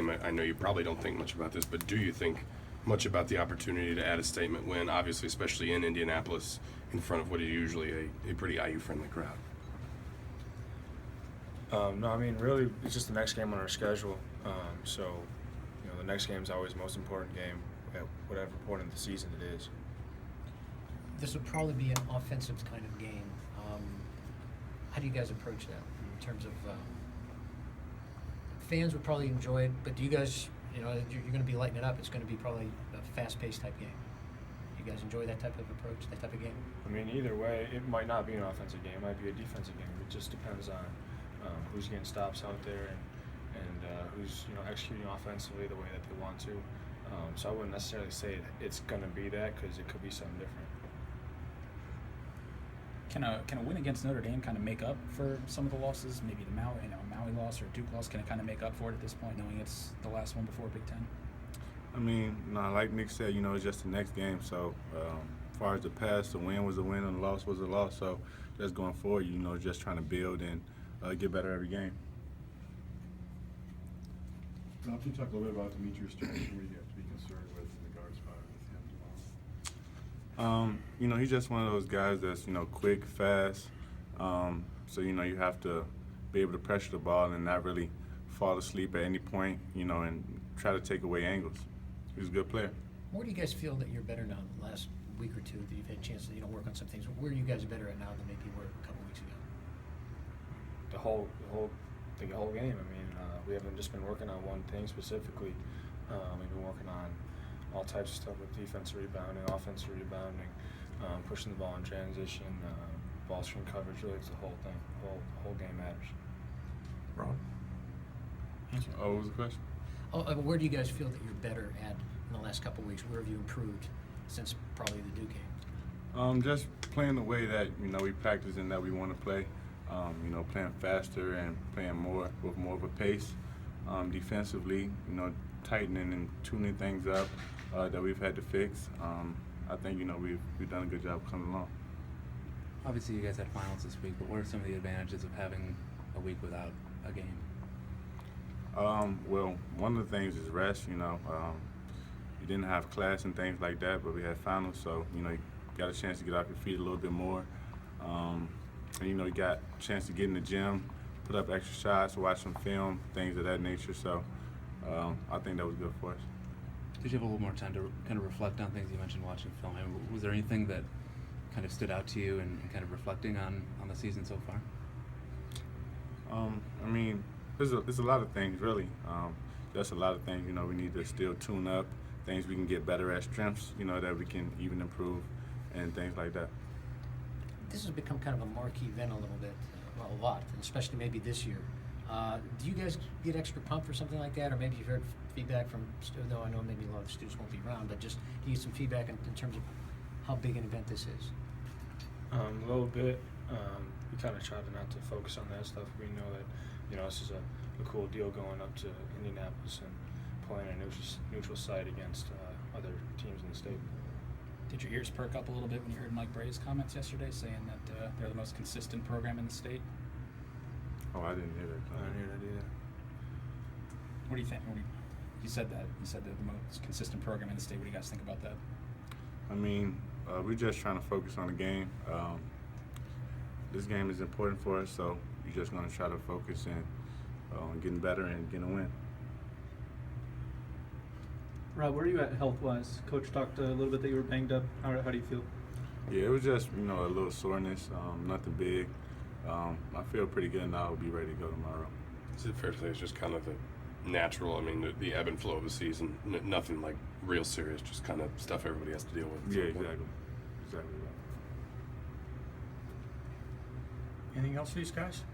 game, I know you probably don't think much about this, but do you think much about the opportunity to add a statement win, obviously, especially in Indianapolis, in front of what is usually a pretty IU-friendly crowd? No, I mean, really, it's just the next game on our schedule. So, the next game is always the most important game at whatever point in the season it is. This would probably be an offensive kind of game. How do you guys approach that in terms of fans would probably enjoy it, but do you guys, you're going to be lighting it up. It's going to be probably a fast-paced type game. You guys enjoy that type of approach, that type of game? I mean, either way, it might not be an offensive game. It might be a defensive game. It just depends on who's getting stops out there and who's executing offensively the way that they want to. So I wouldn't necessarily say it's going to be that, because it could be something different. Can a win against Notre Dame kind of make up for some of the losses? Maybe the Maui loss or Duke loss, can it kind of make up for it at this point, knowing it's the last one before Big Ten? I mean, like Nick said, it's just the next game. So as far as the past, the win was a win and the loss was a loss. So just going forward, just trying to build and get better every game. Rob, can you talk a little bit about Demetrius Johnson? What do you have to be concerned with in the guard spot with him tomorrow? He's just one of those guys that's, quick, fast. So, you have to be able to pressure the ball and not really fall asleep at any point, and try to take away angles. He's a good player. Where do you guys feel that you're better now in the last week or two that you've had a chance to work on some things? Where are you guys better at now than maybe you were a couple weeks ago? The whole game. I mean, we haven't just been working on one thing specifically. We've been working on all types of stuff with defensive rebounding, offensive rebounding, pushing the ball in transition, ball screen coverage. Really, it's the whole thing. The whole game matters. Ron? What was the question? Where do you guys feel that you're better at in the last couple of weeks? Where have you improved since probably the Duke game? Just playing the way that we practice and that we want to play. Playing faster and playing more with more of a pace. Defensively, tightening and tuning things up that we've had to fix. I think we've done a good job coming along. Obviously, you guys had finals this week, but what are some of the advantages of having a week without a game? Well, one of the things is rest. You didn't have class and things like that, but we had finals, so you got a chance to get off your feet a little bit more. And you got a chance to get in the gym, put up extra shots, watch some film, things of that nature. So I think that was good for us. Did you have a little more time to kind of reflect on things? You mentioned watching film. Was there anything that kind of stood out to you and kind of reflecting on the season so far? I mean, there's a lot of things, really. There's a lot of things, we need to still tune up, things we can get better at, strengths, that we can even improve, and things like that. This has become kind of a marquee event a little bit, well, a lot, and especially maybe this year. Do you guys get extra pumped for something like that, or maybe you've heard feedback from, though I know maybe a lot of the students won't be around, but just do you get some feedback in terms of how big an event this is? A little bit. We kind of try not to focus on that stuff. We know that this is a cool deal going up to Indianapolis and playing a neutral site against other teams in the state. Did your ears perk up a little bit when you heard Mike Bray's comments yesterday saying that they're the most consistent program in the state? Oh, I didn't hear that. I didn't hear that either. What do you think? He said that. He said they're the most consistent program in the state. What do you guys think about that? I mean, we're just trying to focus on the game. This game is important for us, so we're just going to try to focus on getting better and getting a win. Rob, where are you at health-wise? Coach talked a little bit that you were banged up. How do you feel? Yeah, it was just, a little soreness, nothing big. I feel pretty good now. I'll be ready to go tomorrow. Is it fair to say it's just kind of the natural, the ebb and flow of a season, nothing like real serious, just kind of stuff everybody has to deal with? Yeah, exactly. Exactly right. Anything else for these guys?